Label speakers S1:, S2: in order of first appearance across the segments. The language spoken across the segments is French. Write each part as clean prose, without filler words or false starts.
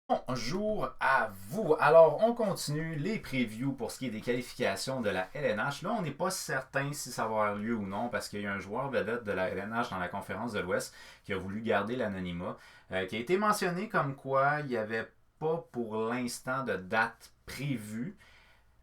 S1: Bonjour à vous. Alors, on continue les previews pour ce qui est des qualifications de la LNH. Là, on n'est pas certain si ça va avoir lieu ou non parce qu'il y a un joueur vedette de la LNH dans la conférence de l'Ouest qui a voulu garder l'anonymat, qui a été mentionné comme quoi il n'y avait pas pour l'instant de date prévue.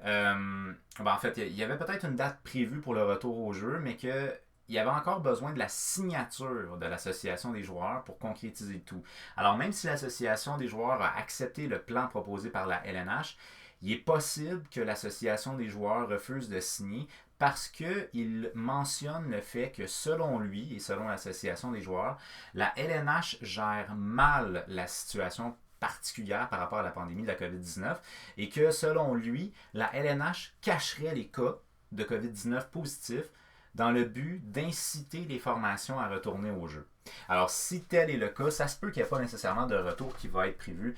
S1: En fait, il y avait peut-être une date prévue pour le retour au jeu, mais que il y avait encore besoin de la signature de l'association des joueurs pour concrétiser le tout. Alors même si l'association des joueurs a accepté le plan proposé par la LNH, il est possible que l'association des joueurs refuse de signer parce qu'il mentionne le fait que selon lui et selon l'association des joueurs, la LNH gère mal la situation particulière par rapport à la pandémie de la COVID-19 et que selon lui, la LNH cacherait les cas de COVID-19 positifs dans le but d'inciter les formations à retourner au jeu. Alors, si tel est le cas, ça se peut qu'il n'y ait pas nécessairement de retour qui va être prévu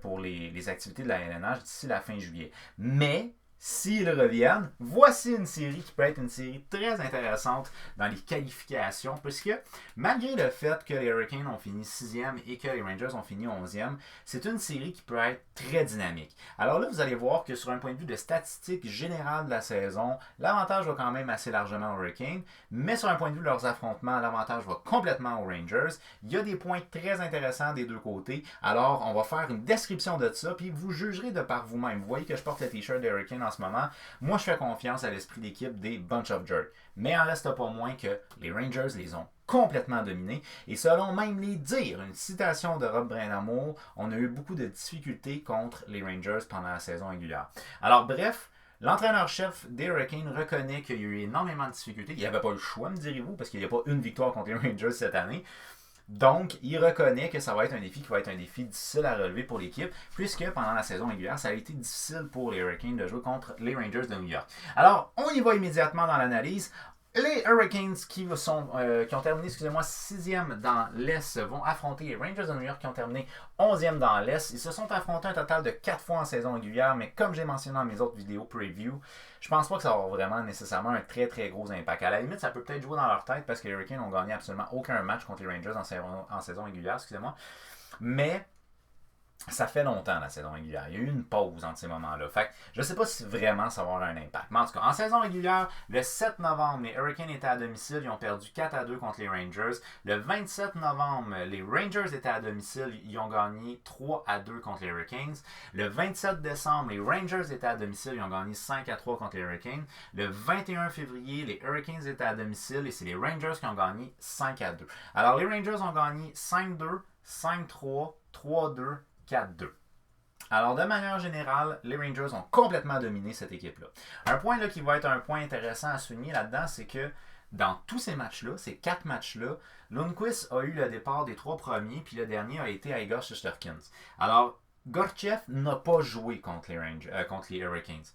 S1: pour les activités de la LNH d'ici la fin juillet. Mais, s'ils reviennent, voici une série qui peut être une série très intéressante dans les qualifications, puisque malgré le fait que les Hurricanes ont fini 6e et que les Rangers ont fini 11e, c'est une série qui peut être très dynamique. Alors là, vous allez voir que sur un point de vue de statistique générale de la saison, l'avantage va quand même assez largement aux Hurricanes, mais sur un point de vue de leurs affrontements, l'avantage va complètement aux Rangers. Il y a des points très intéressants des deux côtés, alors on va faire une description de ça, puis vous jugerez de par vous-même. Vous voyez que je porte le t-shirt des Hurricanes en ce moment. Moi, je fais confiance à l'esprit d'équipe des Bunch of Jerks. Mais en reste pas moins que les Rangers les ont complètement dominés. Et selon même les dires, une citation de Rob Brindamour, on a eu beaucoup de difficultés contre les Rangers pendant la saison régulière. Alors bref, l'entraîneur-chef des Hurricanes reconnaît qu'il y a eu énormément de difficultés. Il n'y avait pas le choix, me direz-vous, parce qu'il n'y a pas une victoire contre les Rangers cette année. Donc, il reconnaît que ça va être un défi qui va être un défi difficile à relever pour l'équipe, puisque pendant la saison régulière, ça a été difficile pour les Hurricanes de jouer contre les Rangers de New York. Alors, on y va immédiatement dans l'analyse. Les Hurricanes qui ont terminé 6e dans l'Est vont affronter les Rangers de New York qui ont terminé 11e dans l'Est. Ils se sont affrontés un total de 4 fois en saison régulière, mais comme j'ai mentionné dans mes autres vidéos preview, je pense pas que ça va avoir vraiment nécessairement un très très gros impact. À la limite, ça peut peut-être jouer dans leur tête parce que les Hurricanes n'ont gagné absolument aucun match contre les Rangers en saison régulière, excusez-moi. Mais ça fait longtemps la saison régulière. Il y a eu une pause entre ces moments-là. Fait que je ne sais pas si vraiment ça va avoir un impact. Mais en tout cas, en saison régulière, le 7 novembre, les Hurricanes étaient à domicile. Ils ont perdu 4-2 contre les Rangers. Le 27 novembre, les Rangers étaient à domicile. Ils ont gagné 3-2 contre les Hurricanes. Le 27 décembre, les Rangers étaient à domicile. Ils ont gagné 5-3 contre les Hurricanes. Le 21 février, les Hurricanes étaient à domicile et c'est les Rangers qui ont gagné 5-2. Alors, les Rangers ont gagné 5-2, 5-3, 3-2, 4-2. Alors, de manière générale, les Rangers ont complètement dominé cette équipe-là. Un point là, qui va être un point intéressant à souligner là-dedans, c'est que dans tous ces matchs-là, ces 4 matchs-là, Lundqvist a eu le départ des 3 premiers, puis le dernier a été à Igor Shesterkin. Alors, Gorchev n'a pas joué contre les Hurricanes.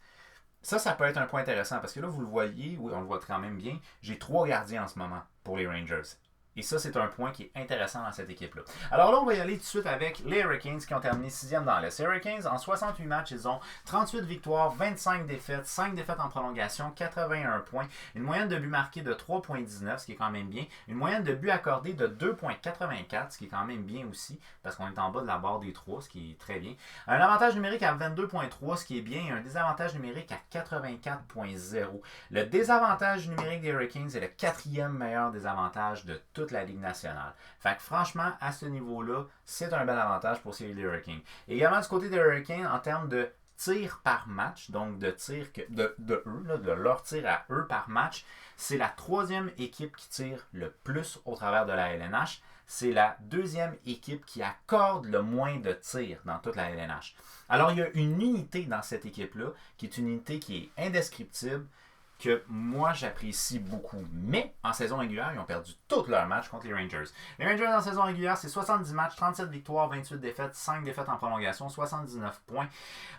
S1: Ça peut être un point intéressant, parce que là, vous le voyez, oui, on le voit quand même bien, j'ai 3 gardiens en ce moment pour les Rangers. Et ça, c'est un point qui est intéressant dans cette équipe-là. Alors là, on va y aller tout de suite avec les Hurricanes qui ont terminé 6e dans l'Est. Les Hurricanes, en 68 matchs, ils ont 38 victoires, 25 défaites, 5 défaites en prolongation, 81 points, une moyenne de buts marqués de 3,19, ce qui est quand même bien, une moyenne de buts accordés de 2,84, ce qui est quand même bien aussi, parce qu'on est en bas de la barre des 3, ce qui est très bien. Un avantage numérique à 22,3, ce qui est bien, et un désavantage numérique à 84,0. Le désavantage numérique des Hurricanes est le 4e meilleur désavantage de toute la Ligue nationale. Fait que franchement, à ce niveau-là, c'est un bel avantage pour ces Hurricanes. Également du côté des Hurricanes, en termes de tirs par match, donc de tirs de eux, là, de leur tir à eux par match, c'est la 3e équipe qui tire le plus au travers de la LNH. C'est la 2e équipe qui accorde le moins de tirs dans toute la LNH. Alors, il y a une unité dans cette équipe-là, qui est une unité qui est indescriptible, que moi j'apprécie beaucoup. Mais en saison régulière, ils ont perdu tous leurs matchs contre les Rangers. Les Rangers en saison régulière, c'est 70 matchs, 37 victoires, 28 défaites, 5 défaites en prolongation, 79 points.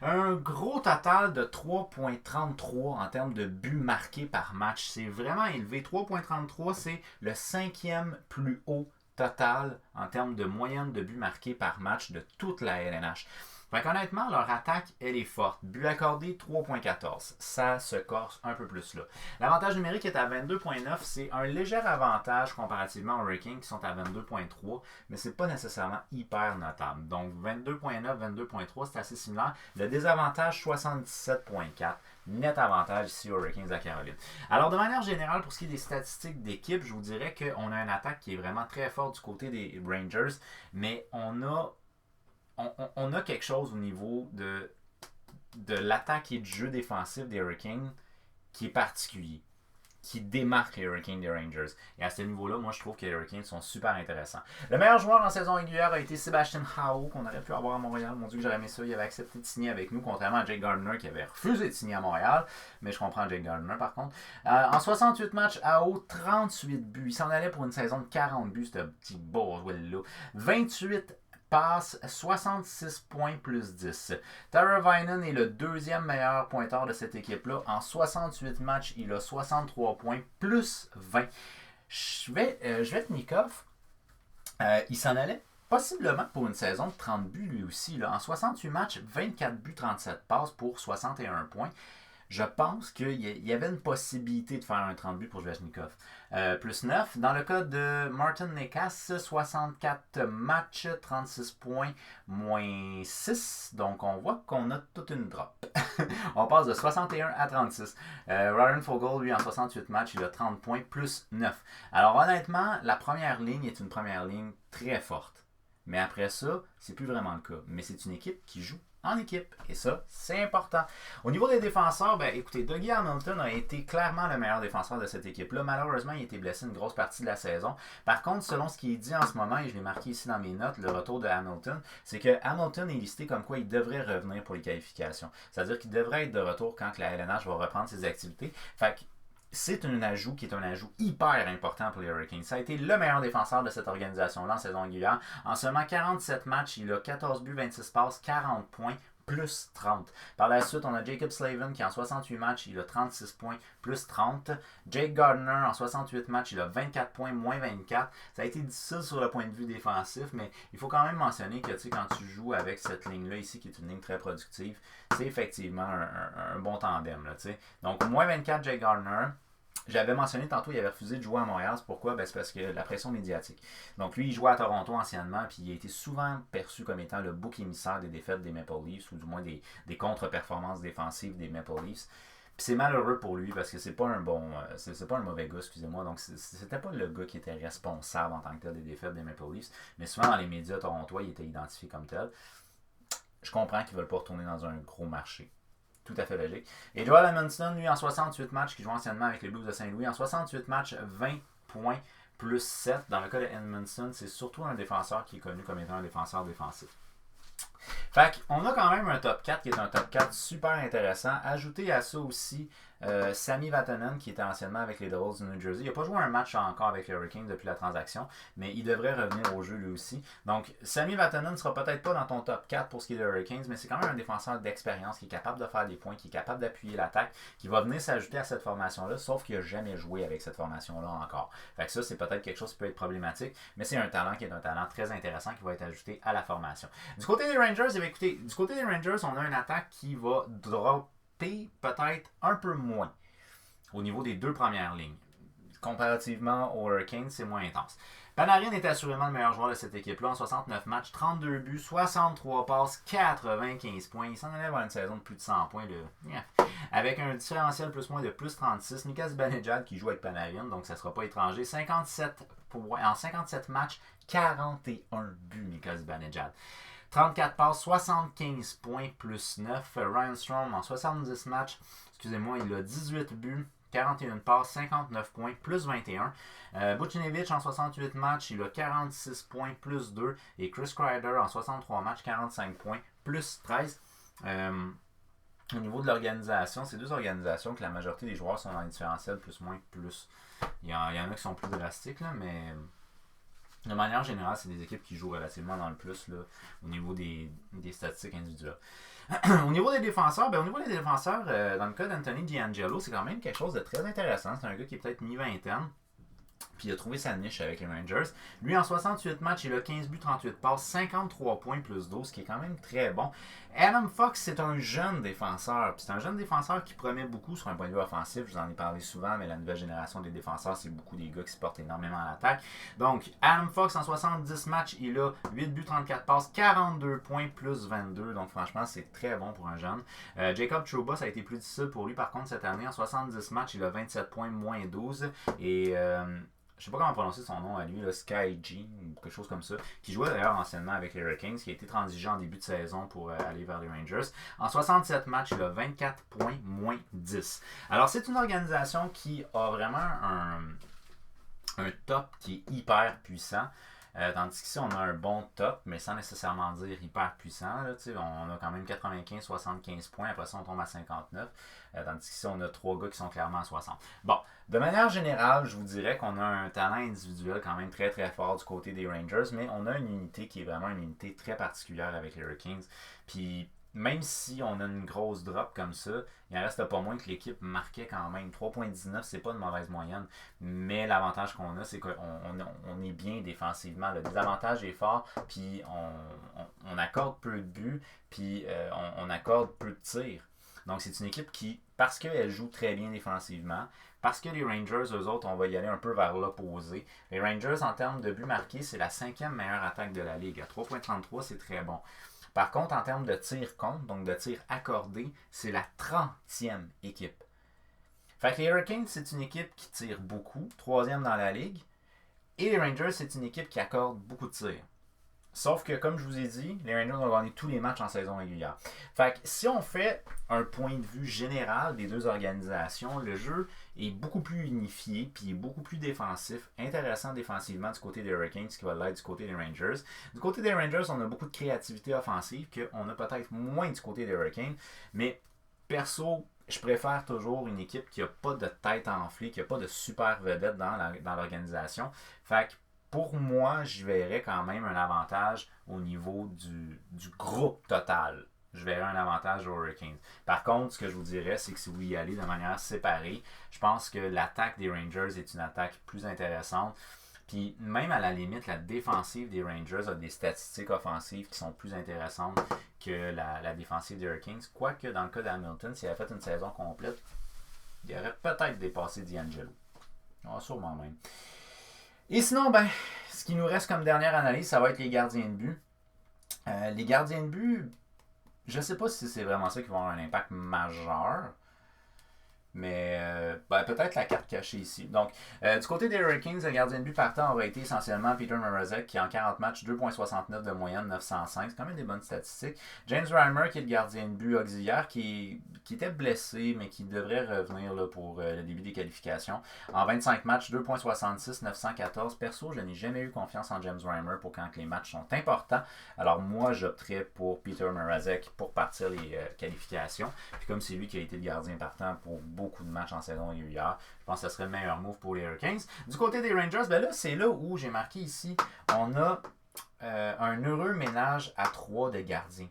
S1: Un gros total de 3,33 en termes de buts marqués par match. C'est vraiment élevé. 3,33, c'est le 5e plus haut total en termes de moyenne de buts marqués par match de toute la LNH. Fait qu'honnêtement, leur attaque, elle est forte. But accordé, 3.14. Ça se corse un peu plus là. L'avantage numérique est à 22.9. C'est un léger avantage comparativement aux Hurricanes qui sont à 22.3, mais c'est pas nécessairement hyper notable. Donc 22.9, 22.3, c'est assez similaire. Le désavantage, 77.4. Net avantage ici aux Hurricanes à Caroline. Alors, de manière générale, pour ce qui est des statistiques d'équipe, je vous dirais qu'on a une attaque qui est vraiment très forte du côté des Rangers, mais on a quelque chose au niveau de l'attaque et du jeu défensif des Hurricanes qui est particulier, qui démarque les Hurricanes des Rangers. Et à ce niveau-là, moi, je trouve que les Hurricanes sont super intéressants. Le meilleur joueur en saison régulière a été Sebastian Aho, qu'on aurait pu avoir à Montréal. Mon Dieu, que j'aurais aimé ça. Il avait accepté de signer avec nous, contrairement à Jake Gardiner, qui avait refusé de signer à Montréal. Mais je comprends Jake Gardiner, par contre. En 68 matchs, Aho, 38 buts. Il s'en allait pour une saison de 40 buts, ce petit Boswell-là. 28 passe 66 points plus 10. Tara Vinen est le deuxième meilleur pointeur de cette équipe-là. En 68 matchs, il a 63 points plus 20. Svechnikov, il s'en allait possiblement pour une saison de 30 buts lui aussi. Là. En 68 matchs, 24 buts, 37 passes pour 61 points. Je pense qu'il y avait une possibilité de faire un 30 buts pour Svechnikov. Plus 9. Dans le cas de Martin Necas, 64 matchs, 36 points, moins 6. Donc, on voit qu'on a toute une drop. On passe de 61 à 36. Ryan Fogle, lui, en 68 matchs, il a 30 points, plus 9. Alors, honnêtement, la première ligne est une première ligne très forte. Mais après ça, c'est plus vraiment le cas. Mais c'est une équipe qui joue en équipe. Et ça, c'est important. Au niveau des défenseurs, ben écoutez, Dougie Hamilton a été clairement le meilleur défenseur de cette équipe-là. Malheureusement, il a été blessé une grosse partie de la saison. Par contre, selon ce qui est dit en ce moment, et je l'ai marqué ici dans mes notes, le retour de Hamilton, c'est que Hamilton est listé comme quoi il devrait revenir pour les qualifications. C'est-à-dire qu'il devrait être de retour quand la LNH va reprendre ses activités. Fait que c'est un ajout qui est un ajout hyper important pour les Hurricanes. Ça a été le meilleur défenseur de cette organisation-là en saison régulière. En seulement 47 matchs, il a 14 buts, 26 passes, 40 points, plus 30. Par la suite, on a Jacob Slavin qui en 68 matchs, il a 36 points, plus 30. Jake Gardiner en 68 matchs, il a 24 points, moins 24. Ça a été difficile sur le point de vue défensif, mais il faut quand même mentionner que quand tu joues avec cette ligne-là ici, qui est une ligne très productive, c'est effectivement un bon tandem. Là, donc, moins 24 Jake Gardiner. J'avais mentionné tantôt qu'il avait refusé de jouer à Montréal. C'est pourquoi? Ben, c'est parce que la pression médiatique. Donc lui, il jouait à Toronto anciennement, puis il a été souvent perçu comme étant le bouc émissaire des défaites des Maple Leafs, ou du moins des contre-performances défensives des Maple Leafs. Puis c'est malheureux pour lui parce que c'est pas un bon, c'est pas un mauvais gars, excusez-moi. Donc c'était pas le gars qui était responsable en tant que tel des défaites des Maple Leafs, mais souvent dans les médias torontois, il était identifié comme tel. Je comprends qu'ils veulent pas retourner dans un gros marché. Tout à fait logique. Et Joel Edmondson, lui, en 68 matchs, qui joue anciennement avec les Blues de Saint-Louis, en 68 matchs, 20 points, plus 7. Dans le cas de Edmondson, c'est surtout un défenseur qui est connu comme étant un défenseur défensif. Fait qu'on a quand même un top 4 qui est un top 4 super intéressant. Ajoutez à ça aussi Sami Vatanen qui était anciennement avec les Devils du New Jersey. Il n'a pas joué un match encore avec les Hurricanes depuis la transaction, mais il devrait revenir au jeu lui aussi. Donc Sami Vatanen ne sera peut-être pas dans ton top 4 pour ce qui est des Hurricanes, mais c'est quand même un défenseur d'expérience qui est capable de faire des points, qui est capable d'appuyer l'attaque, qui va venir s'ajouter à cette formation-là, sauf qu'il n'a jamais joué avec cette formation-là encore. Fait que ça, c'est peut-être quelque chose qui peut être problématique, mais c'est un talent qui est un talent très intéressant qui va être ajouté à la formation. Du côté des Rangers, eh bien, écoutez, du côté des Rangers, on a une attaque qui va dropper peut-être un peu moins au niveau des deux premières lignes. Comparativement aux Hurricanes, c'est moins intense. Panarin est assurément le meilleur joueur de cette équipe-là en 69 matchs, 32 buts, 63 passes, 95 points. Il s'en allait avoir une saison de plus de 100 points. Avec un différentiel plus-moins de plus 36. Mika Zibanejad qui joue avec Panarin, donc ça ne sera pas étranger. En 57 matchs, 41 buts, Mika Zibanejad. 34 passes, 75 points plus 9. Ryan Strome en 70 matchs, excusez-moi, il a 18 buts, 41 passes, 59 points, plus 21. Buchnevich en 68 matchs, il a 46 points, plus 2. Et Chris Kreider en 63 matchs, 45 points, plus 13. Au niveau de l'organisation, c'est deux organisations que la majorité des joueurs sont dans les différentiels plus, moins, plus. Il y en a qui sont plus drastiques, là, mais de manière générale, c'est des équipes qui jouent relativement dans le plus là, au niveau des statistiques individuelles. Au niveau des défenseurs, dans le cas d'Anthony D'Angelo, c'est quand même quelque chose de très intéressant. C'est un gars qui est peut-être mi-vingtaine, Puis il a trouvé sa niche avec les Rangers. Lui, en 68 matchs, il a 15 buts, 38 passes, 53 points plus 12, ce qui est quand même très bon. Adam Fox, c'est un jeune défenseur. Puis c'est un jeune défenseur qui promet beaucoup sur un point de vue offensif. Je vous en ai parlé souvent, mais la nouvelle génération des défenseurs, c'est beaucoup des gars qui se portent énormément à l'attaque. Donc, Adam Fox, en 70 matchs, il a 8 buts, 34 passes, 42 points plus 22. Donc, franchement, c'est très bon pour un jeune. Jacob Trouba, ça a été plus difficile pour lui, par contre, cette année. En 70 matchs, il a 27 points, moins 12. Et je sais pas comment prononcer son nom à lui, là, Sky G ou quelque chose comme ça, qui jouait d'ailleurs anciennement avec les Hurricanes, qui a été transigé en début de saison pour aller vers les Rangers. En 67 matchs, il a 24 points, moins 10. Alors, c'est une organisation qui a vraiment un top qui est hyper puissant. Tandis qu'ici, on a un bon top, mais sans nécessairement dire hyper puissant. Là, on a quand même 95-75 points. Après ça, on tombe à 59. Tandis qu'ici, on a 3 gars qui sont clairement à 60. Bon, de manière générale, je vous dirais qu'on a un talent individuel quand même très très fort du côté des Rangers, mais on a une unité qui est vraiment une unité très particulière avec les Hurricanes. Puis, même si on a une grosse drop comme ça, il en reste pas moins que l'équipe marquait quand même. 3.19, c'est pas une mauvaise moyenne. Mais l'avantage qu'on a, c'est qu'on est bien défensivement. Le désavantage est fort, puis on accorde peu de buts, puis on accorde peu de tirs. Donc c'est une équipe qui, parce qu'elle joue très bien défensivement, parce que les Rangers, eux autres, on va y aller un peu vers l'opposé. Les Rangers, en termes de buts marqués, c'est la 5e meilleure attaque de la Ligue. À 3.33, c'est très bon. Par contre, en termes de tirs contre, donc de tirs accordés, c'est la 30e équipe. Fait que les Hurricanes, c'est une équipe qui tire beaucoup, 3e dans la Ligue. Et les Rangers, c'est une équipe qui accorde beaucoup de tirs. Sauf que, comme je vous ai dit, les Rangers ont gagné tous les matchs en saison régulière. Fait que si on fait un point de vue général des deux organisations, le jeu est beaucoup plus unifié, puis beaucoup plus défensif, intéressant défensivement du côté des Hurricanes, qui va l'être du côté des Rangers. Du côté des Rangers, on a beaucoup de créativité offensive, qu'on a peut-être moins du côté des Hurricanes, mais perso, je préfère toujours une équipe qui n'a pas de tête enflée, qui n'a pas de super vedette dans l'organisation. Fait que pour moi, je verrais quand même un avantage au niveau du groupe total. Je verrais un avantage aux Hurricanes. Par contre, ce que je vous dirais, c'est que si vous y allez de manière séparée, je pense que l'attaque des Rangers est une attaque plus intéressante. Puis même à la limite, la défensive des Rangers a des statistiques offensives qui sont plus intéressantes que la défensive des Hurricanes. Quoique dans le cas d'Hamilton, s'il avait fait une saison complète, il aurait peut-être dépassé D'Angelo. Ah, sûrement même. Et sinon, ce qui nous reste comme dernière analyse, ça va être les gardiens de but. Les gardiens de but, je ne sais pas si c'est vraiment ça qui va avoir un impact majeur. Mais peut-être la carte cachée ici. Donc, du côté des Hurricanes, le gardien de but partant aurait été essentiellement Peter Mrazek, qui en 40 matchs, 2.69 de moyenne, 905. C'est quand même des bonnes statistiques. James Reimer, qui est le gardien de but auxiliaire, qui était blessé, mais qui devrait revenir là, pour le début des qualifications. En 25 matchs, 2.66, 914. Perso, je n'ai jamais eu confiance en James Reimer pour quand les matchs sont importants. Alors moi, j'opterais pour Peter Mrazek pour partir les qualifications. Puis comme c'est lui qui a été le gardien partant pour beaucoup de matchs en saison régulière, je pense que ce serait le meilleur move pour les Hurricanes. Du côté des Rangers, là, c'est là où j'ai marqué ici, on a un heureux ménage à 3 de gardiens.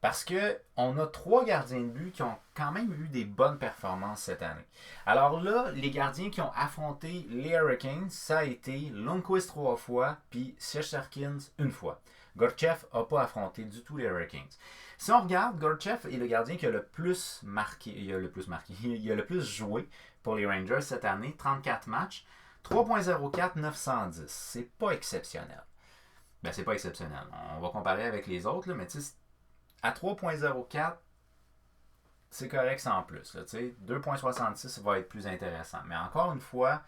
S1: Parce qu'on a 3 gardiens de but qui ont quand même eu des bonnes performances cette année. Alors là, les gardiens qui ont affronté les Hurricanes, ça a été Lundqvist 3 fois, puis Shesterkin 1 fois. Gorchev n'a pas affronté du tout les Hurricanes. Si on regarde, Gorchev est le gardien qui a le plus marqué, il a le plus joué pour les Rangers cette année, 34 matchs, 3.04, 910. C'est pas exceptionnel. C'est pas exceptionnel. On va comparer avec les autres, là, mais tu sais, à 3.04, c'est correct sans plus. 2.66 va être plus intéressant. Mais encore une fois,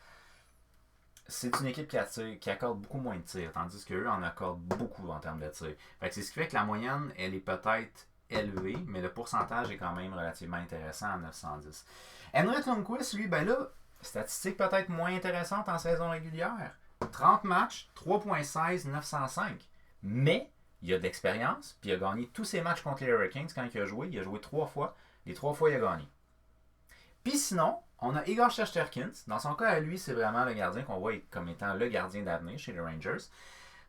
S1: c'est une équipe qui accorde beaucoup moins de tirs, tandis qu'eux en accordent beaucoup en termes de tirs. C'est ce qui fait que la moyenne, elle est peut-être élevée, mais le pourcentage est quand même relativement intéressant à 910. Henrik Lundqvist, lui, statistique peut-être moins intéressante en saison régulière. 30 matchs, 3.16, 905. Mais il a de l'expérience, puis il a gagné tous ses matchs contre les Hurricanes quand il a joué. Il a joué 3 fois. Les 3 fois, il a gagné. Puis sinon, on a Igor Shesterkin. Dans son cas, à lui, c'est vraiment le gardien qu'on voit comme étant le gardien d'avenir chez les Rangers.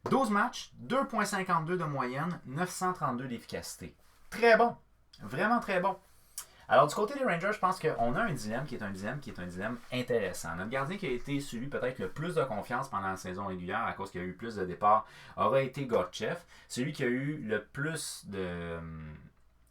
S1: 12 matchs, 2.52 de moyenne, 932 d'efficacité. Très bon. Vraiment très bon. Alors, du côté des Rangers, je pense qu'on a un dilemme qui est un dilemme intéressant. Notre gardien qui a été celui peut-être le plus de confiance pendant la saison régulière à cause qu'il y a eu plus de départs aura été Gortchev. Celui qui a eu le plus de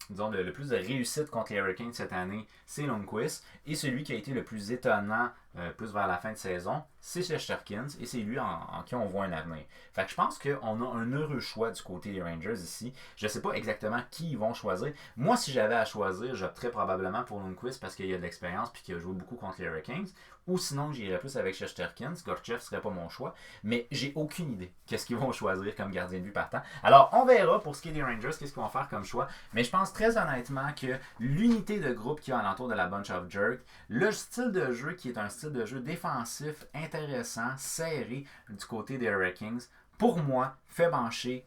S1: disons, le plus de réussite contre les Hurricanes cette année, c'est Lundqvist. Et celui qui a été le plus étonnant plus vers la fin de saison, c'est Shesterkin. Et c'est lui en qui on voit un avenir. Fait que je pense qu'on a un heureux choix du côté des Rangers ici. Je ne sais pas exactement qui ils vont choisir. Moi, si j'avais à choisir, j'opterais probablement pour Lundqvist parce qu'il a de l'expérience et qu'il a joué beaucoup contre les Hurricanes. Ou sinon, j'irais plus avec Shesterkin. Gortchev ne serait pas mon choix. Mais j'ai aucune idée qu'est-ce qu'ils vont choisir comme gardien de but partant. Alors, on verra pour ce qui est des Rangers, qu'est-ce qu'ils vont faire comme choix. Mais je pense très honnêtement que l'unité de groupe qu'il y a alentour de la Bunch of Jerk, le style de jeu qui est un style de jeu défensif intéressant, serré du côté des Hurricanes, pour moi, fait pencher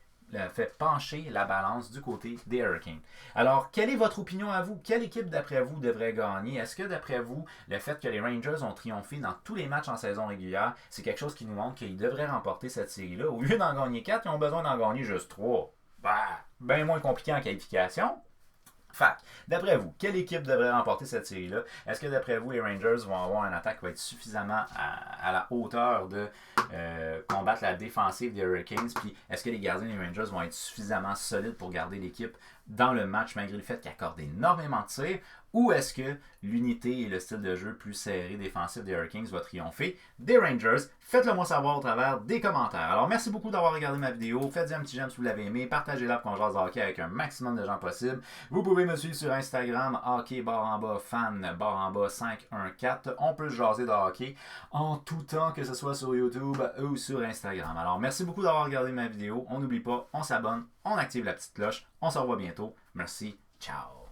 S1: la balance du côté des Hurricanes. Alors, quelle est votre opinion à vous? Quelle équipe, d'après vous, devrait gagner? Est-ce que, d'après vous, le fait que les Rangers ont triomphé dans tous les matchs en saison régulière, c'est quelque chose qui nous montre qu'ils devraient remporter cette série-là? Au lieu d'en gagner 4, ils ont besoin d'en gagner juste 3. Ben moins compliqué en qualification. Fait, d'après vous, quelle équipe devrait remporter cette série-là? Est-ce que d'après vous, les Rangers vont avoir une attaque qui va être suffisamment à la hauteur de combattre la défensive des Hurricanes? Puis est-ce que les gardiens des Rangers vont être suffisamment solides pour garder l'équipe dans le match malgré le fait qu'ils accordent énormément de tirs? Ou est-ce que l'unité et le style de jeu plus serré défensif des Hurricanes va triompher des Rangers? Faites-le moi savoir au travers des commentaires. Alors, merci beaucoup d'avoir regardé ma vidéo. Faites un petit j'aime si vous l'avez aimé. Partagez-la pour qu'on jase de hockey avec un maximum de gens possible. Vous pouvez me suivre sur Instagram, hockey_fan_514. On peut jaser de hockey en tout temps, que ce soit sur YouTube ou sur Instagram. Alors, merci beaucoup d'avoir regardé ma vidéo. On n'oublie pas, on s'abonne, on active la petite cloche. On se revoit bientôt. Merci. Ciao.